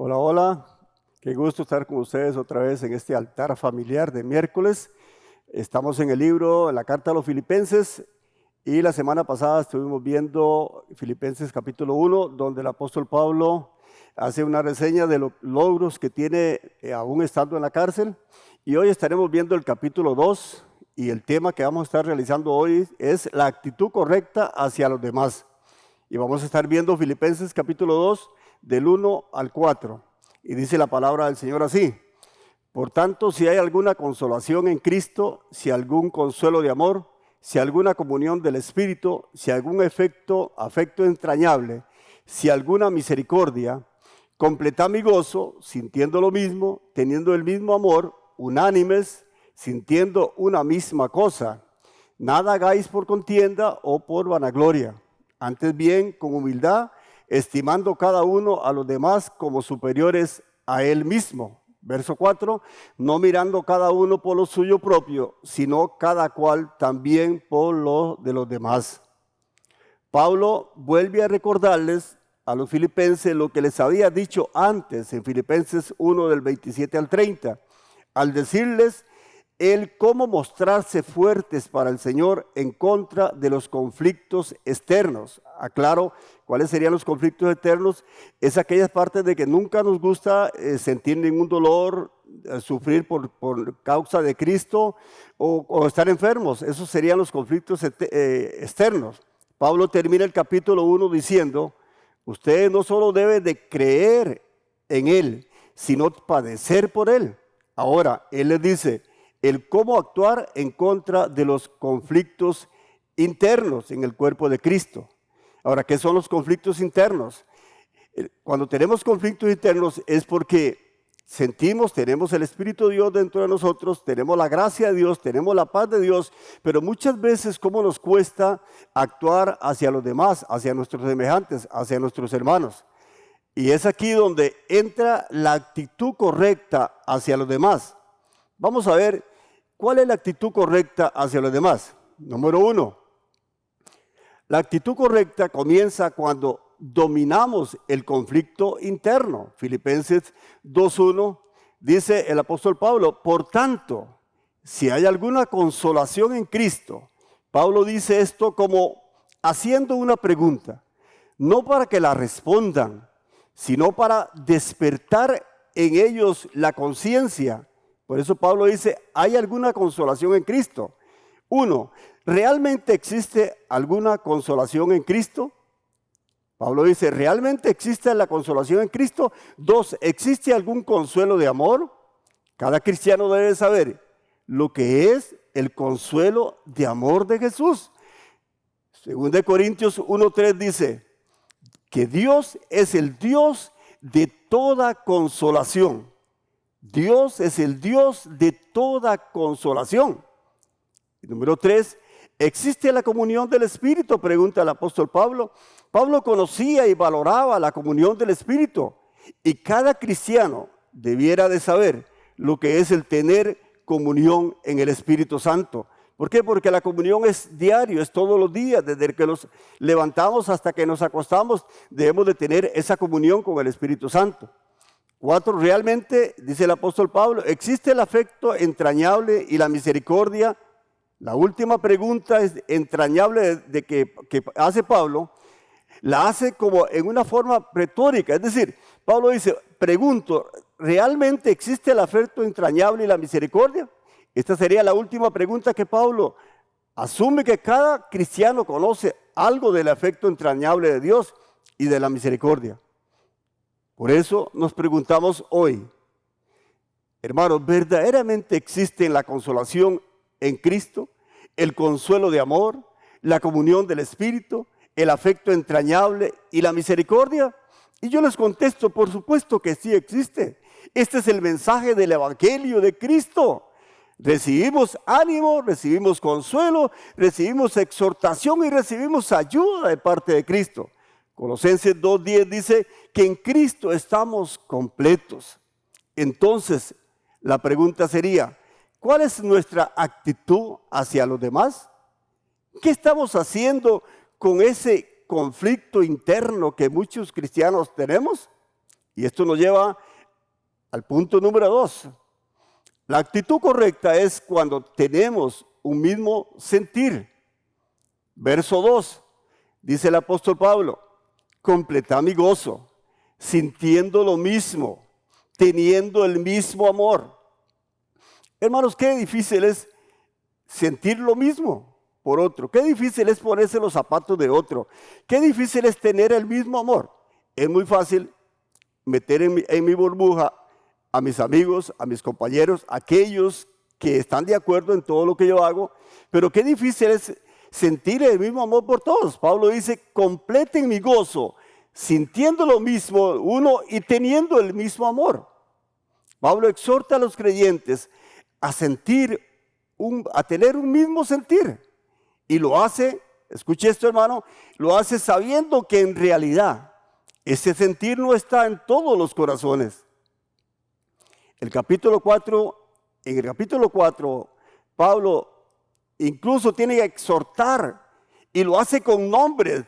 Hola, hola, qué gusto estar con ustedes otra vez en este altar familiar de miércoles. Estamos en el libro, en la carta a los Filipenses, y la semana pasada estuvimos viendo Filipenses capítulo 1, donde el apóstol Pablo hace una reseña de los logros que tiene aún estando en la cárcel, y hoy estaremos viendo el capítulo 2, y el tema que vamos a estar realizando hoy es la actitud correcta hacia los demás. Y vamos a estar viendo Filipenses capítulo 2, del 1 al 4, y dice la palabra del Señor así: por tanto, si hay alguna consolación en Cristo, si algún consuelo de amor, si alguna comunión del Espíritu, si algún afecto entrañable, si alguna misericordia, completad mi gozo, sintiendo lo mismo, teniendo el mismo amor, unánimes, sintiendo una misma cosa. Nada hagáis por contienda o por vanagloria, antes bien con humildad, estimando cada uno a los demás como superiores a él mismo. Verso 4, no mirando cada uno por lo suyo propio, sino cada cual también por lo de los demás. Pablo vuelve a recordarles a los filipenses lo que les había dicho antes en Filipenses 1 del 27 al 30, al decirles el cómo mostrarse fuertes para el Señor en contra de los conflictos externos. Aclaro, ¿cuáles serían los conflictos externos? Es aquellas partes de que nunca nos gusta sentir ningún dolor, sufrir por causa de Cristo o estar enfermos. Esos serían los conflictos externos. Pablo termina el capítulo 1 diciendo: ustedes no solo deben de creer en Él, sino padecer por Él. Ahora, Él les dice el cómo actuar en contra de los conflictos internos en el cuerpo de Cristo. Ahora, ¿qué son los conflictos internos? Cuando tenemos conflictos internos es porque tenemos el Espíritu de Dios dentro de nosotros, tenemos la gracia de Dios, tenemos la paz de Dios, pero muchas veces cómo nos cuesta actuar hacia los demás, hacia nuestros semejantes, hacia nuestros hermanos. Y es aquí donde entra la actitud correcta hacia los demás. Vamos a ver cuál es la actitud correcta hacia los demás. Número 1, la actitud correcta comienza cuando dominamos el conflicto interno. Filipenses 2:1 dice el apóstol Pablo: por tanto, si hay alguna consolación en Cristo. Pablo dice esto como haciendo una pregunta, no para que la respondan, sino para despertar en ellos la conciencia. Por eso Pablo dice, ¿hay alguna consolación en Cristo? 1, ¿realmente existe alguna consolación en Cristo? Pablo dice, ¿realmente existe la consolación en Cristo? 2, ¿existe algún consuelo de amor? Cada cristiano debe saber lo que es el consuelo de amor de Jesús. 2 Corintios 1:3 dice que Dios es el Dios de toda consolación. Dios es el Dios de toda consolación. Y número 3, ¿existe la comunión del Espíritu? Pregunta el apóstol Pablo. Pablo conocía y valoraba la comunión del Espíritu, y cada cristiano debiera de saber lo que es el tener comunión en el Espíritu Santo. ¿Por qué? Porque la comunión es diario, es todos los días, desde que nos levantamos hasta que nos acostamos, debemos de tener esa comunión con el Espíritu Santo. 4, realmente, dice el apóstol Pablo, ¿existe el afecto entrañable y la misericordia? La última pregunta es entrañable que hace Pablo, la hace como en una forma retórica. Es decir, Pablo dice, pregunto, ¿realmente existe el afecto entrañable y la misericordia? Esta sería la última pregunta que Pablo asume, que cada cristiano conoce algo del afecto entrañable de Dios y de la misericordia. Por eso nos preguntamos hoy, hermanos, ¿verdaderamente existe la consolación en Cristo, el consuelo de amor, la comunión del Espíritu, el afecto entrañable y la misericordia? Y yo les contesto, por supuesto que sí existe. Este es el mensaje del Evangelio de Cristo. Recibimos ánimo, recibimos consuelo, recibimos exhortación y recibimos ayuda de parte de Cristo. Colosenses 2:10 dice que en Cristo estamos completos. Entonces, la pregunta sería, ¿cuál es nuestra actitud hacia los demás? ¿Qué estamos haciendo con ese conflicto interno que muchos cristianos tenemos? Y esto nos lleva al punto número 2. La actitud correcta es cuando tenemos un mismo sentir. Verso 2, dice el apóstol Pablo, completad mi gozo, sintiendo lo mismo, teniendo el mismo amor. Hermanos, qué difícil es sentir lo mismo por otro. Qué difícil es ponerse los zapatos de otro. Qué difícil es tener el mismo amor. Es muy fácil meter en mi burbuja a mis amigos, a mis compañeros, aquellos que están de acuerdo en todo lo que yo hago, pero qué difícil es sentir el mismo amor por todos. Pablo dice, completen mi gozo, sintiendo lo mismo uno y teniendo el mismo amor. Pablo exhorta a los creyentes a tener un mismo sentir. Y lo hace, escuche esto hermano, lo hace sabiendo que en realidad ese sentir no está en todos los corazones. En el capítulo 4, Pablo incluso tiene que exhortar y lo hace con nombres.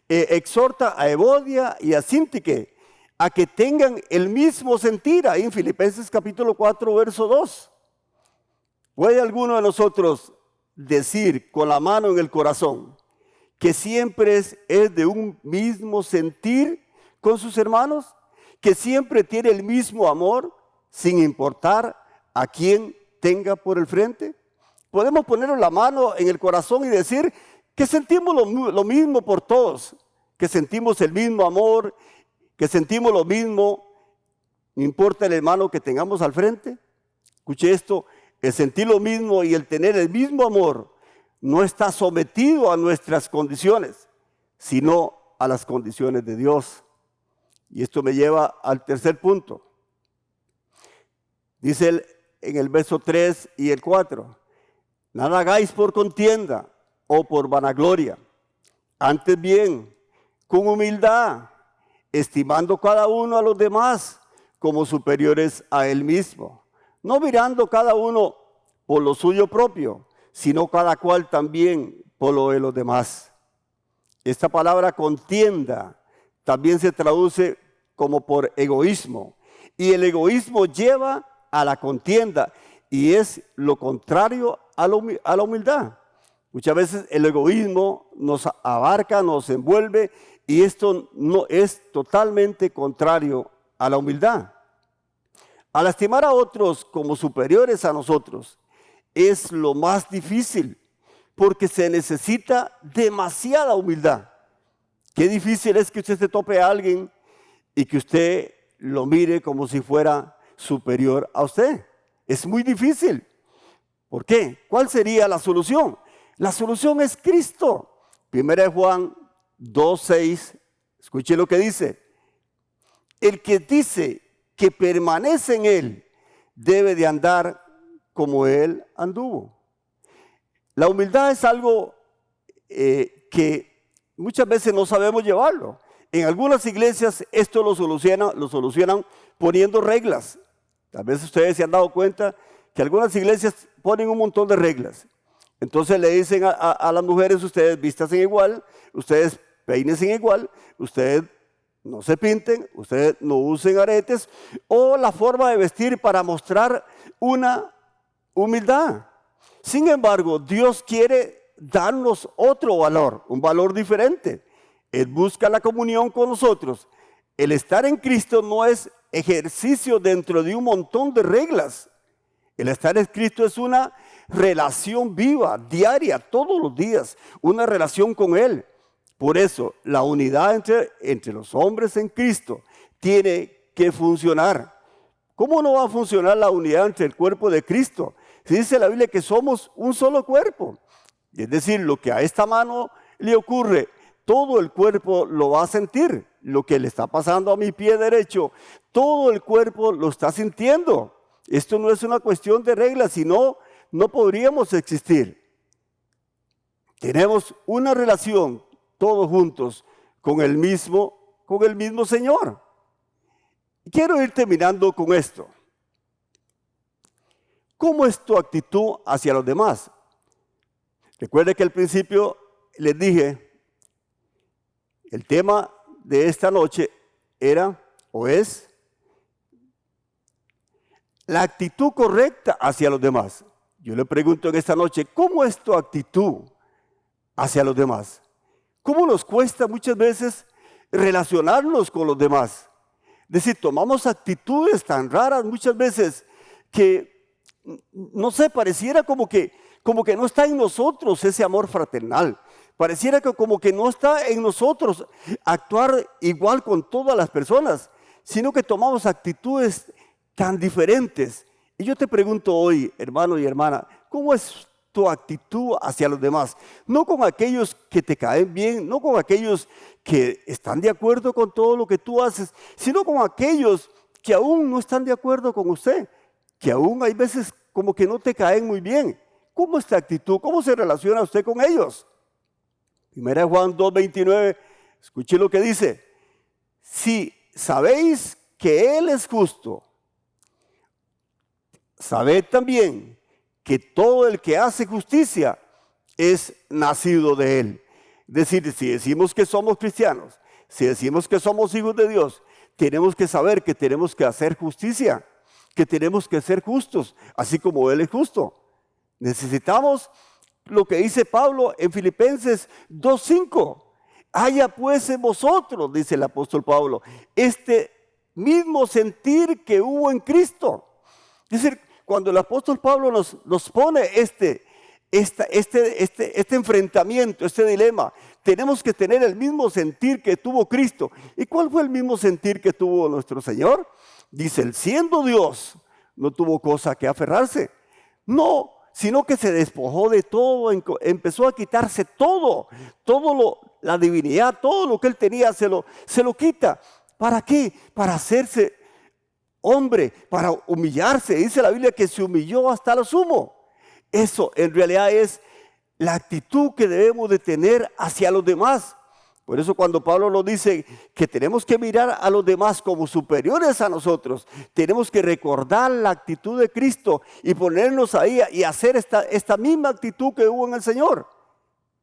Exhorta a Evodia y a Síntique a que tengan el mismo sentir. Ahí en Filipenses capítulo 4, verso 2. ¿Puede alguno de nosotros decir con la mano en el corazón que siempre es de un mismo sentir con sus hermanos? ¿Que siempre tiene el mismo amor? Sin importar a quién tenga por el frente. Podemos poner la mano en el corazón y decir que sentimos lo mismo por todos, que sentimos el mismo amor, que sentimos lo mismo, no importa el hermano que tengamos al frente. Escuche esto, el sentir lo mismo y el tener el mismo amor no está sometido a nuestras condiciones, sino a las condiciones de Dios. Y esto me lleva al tercer punto. Dice él en el verso 3 y el 4, nada hagáis por contienda o por vanagloria, antes bien, con humildad, estimando cada uno a los demás como superiores a él mismo, no mirando cada uno por lo suyo propio, sino cada cual también por lo de los demás. Esta palabra contienda también se traduce como por egoísmo, y el egoísmo lleva a la contienda y es lo contrario a la humildad. Muchas veces el egoísmo nos abarca, nos envuelve y esto no es totalmente contrario a la humildad. Al estimar a otros como superiores a nosotros es lo más difícil porque se necesita demasiada humildad. Qué difícil es que usted se tope a alguien y que usted lo mire como si fuera superior a usted. Es muy difícil. ¿Por qué? ¿Cuál sería la solución? La solución es Cristo. 1 Juan 2:6, escuche lo que dice. El que dice que permanece en Él debe de andar como Él anduvo. La humildad es algo que muchas veces no sabemos llevarlo. En algunas iglesias esto lo solucionan poniendo reglas. Tal vez ustedes se han dado cuenta que algunas iglesias ponen un montón de reglas. Entonces le dicen a las mujeres, ustedes vístanse igual, ustedes peínense igual, ustedes no se pinten, ustedes no usen aretes, o la forma de vestir para mostrar una humildad. Sin embargo, Dios quiere darnos otro valor, un valor diferente. Él busca la comunión con nosotros. El estar en Cristo no es ejercicio dentro de un montón de reglas. El estar en Cristo es una relación viva, diaria, todos los días, una relación con Él. Por eso, la unidad entre los hombres en Cristo tiene que funcionar. ¿Cómo no va a funcionar la unidad entre el cuerpo de Cristo? Si dice la Biblia que somos un solo cuerpo. Es decir, lo que a esta mano le ocurre, todo el cuerpo lo va a sentir. Lo que le está pasando a mi pie derecho, todo el cuerpo lo está sintiendo. Esto no es una cuestión de reglas, sino no podríamos existir. Tenemos una relación todos juntos con el mismo Señor. Quiero ir terminando con esto. ¿Cómo es tu actitud hacia los demás? Recuerde que al principio les dije, el tema de esta noche era o es la actitud correcta hacia los demás. Yo le pregunto en esta noche, ¿cómo es tu actitud hacia los demás? ¿Cómo nos cuesta muchas veces relacionarnos con los demás? Es decir, tomamos actitudes tan raras muchas veces que, no sé, pareciera como que no está en nosotros ese amor fraternal. Pareciera que como que no está en nosotros actuar igual con todas las personas, sino que tomamos actitudes tan diferentes. Y yo te pregunto hoy, hermano y hermana, ¿cómo es tu actitud hacia los demás? No con aquellos que te caen bien, no con aquellos que están de acuerdo con todo lo que tú haces, sino con aquellos que aún no están de acuerdo con usted, que aún hay veces como que no te caen muy bien. ¿Cómo es tu actitud? ¿Cómo se relaciona usted con ellos? Primera Juan 2:29, escuche lo que dice. Si sabéis que Él es justo, sabed también que todo el que hace justicia es nacido de Él. Es decir, si decimos que somos cristianos, si decimos que somos hijos de Dios, tenemos que saber que tenemos que hacer justicia, que tenemos que ser justos, así como Él es justo. Necesitamos lo que dice Pablo en Filipenses 2:5. Haya pues en vosotros, dice el apóstol Pablo, este mismo sentir que hubo en Cristo. Es decir, cuando el apóstol Pablo nos pone este enfrentamiento, este dilema, tenemos que tener el mismo sentir que tuvo Cristo. ¿Y cuál fue el mismo sentir que tuvo nuestro Señor? Dice, él siendo Dios, no tuvo cosa que aferrarse. No, sino que se despojó de todo, empezó a quitarse todo, la divinidad, todo lo que él tenía se lo quita. ¿Para qué? Para hacerse hombre, para humillarse. Dice la Biblia que se humilló hasta lo sumo. Eso en realidad es la actitud que debemos de tener hacia los demás. Por eso cuando Pablo nos dice que tenemos que mirar a los demás como superiores a nosotros, tenemos que recordar la actitud de Cristo y ponernos ahí y hacer esta misma actitud que hubo en el Señor,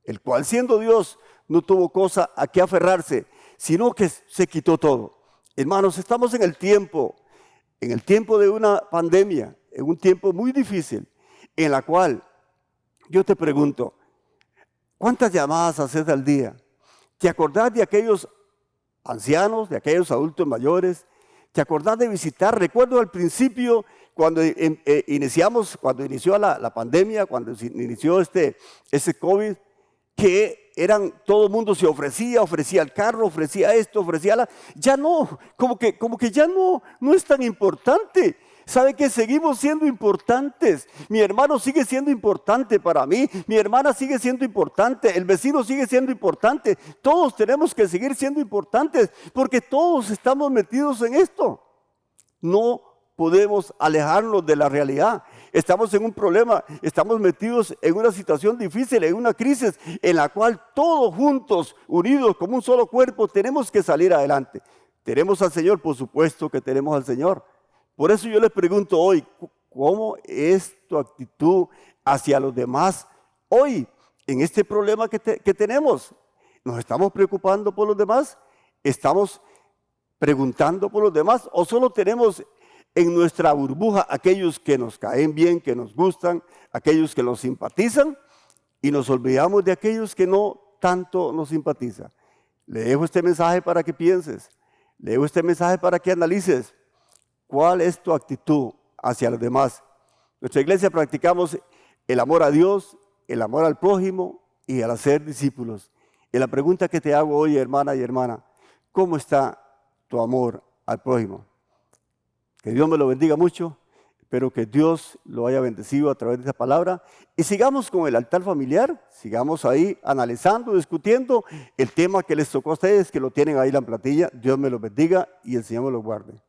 el cual siendo Dios no tuvo cosa a qué aferrarse, sino que se quitó todo. Hermanos, estamos en el tiempo de una pandemia, en un tiempo muy difícil, en la cual yo te pregunto, ¿cuántas llamadas haces al día? ¿Te acordás de aquellos ancianos, de aquellos adultos mayores? ¿Te acordás de visitar? Recuerdo al principio, cuando inició la pandemia, cuando se inició ese COVID, que todo el mundo se ofrecía el carro, ofrecía esto, ya no, como que ya no es tan importante. ¿Sabe que seguimos siendo importantes? Mi hermano sigue siendo importante para mí, mi hermana sigue siendo importante, el vecino sigue siendo importante. Todos tenemos que seguir siendo importantes porque todos estamos metidos en esto. No podemos alejarnos de la realidad. Estamos en un problema, estamos metidos en una situación difícil, en una crisis en la cual todos juntos, unidos como un solo cuerpo, tenemos que salir adelante. ¿Tenemos al Señor? Por supuesto que tenemos al Señor. Por eso yo les pregunto hoy, ¿cómo es tu actitud hacia los demás hoy en este problema que tenemos? ¿Nos estamos preocupando por los demás? ¿Estamos preguntando por los demás? ¿O solo tenemos en nuestra burbuja aquellos que nos caen bien, que nos gustan, aquellos que nos simpatizan y nos olvidamos de aquellos que no tanto nos simpatizan? Le dejo este mensaje para que pienses, le dejo este mensaje para que analices. ¿Cuál es tu actitud hacia los demás? En nuestra iglesia practicamos el amor a Dios, el amor al prójimo y al hacer discípulos. Y la pregunta que te hago hoy, hermana y hermana, ¿cómo está tu amor al prójimo? Que Dios me lo bendiga mucho. Espero que Dios lo haya bendecido a través de esa palabra. Y sigamos con el altar familiar, sigamos ahí analizando, discutiendo el tema que les tocó a ustedes, que lo tienen ahí en la plantilla. Dios me los bendiga y el Señor me los guarde.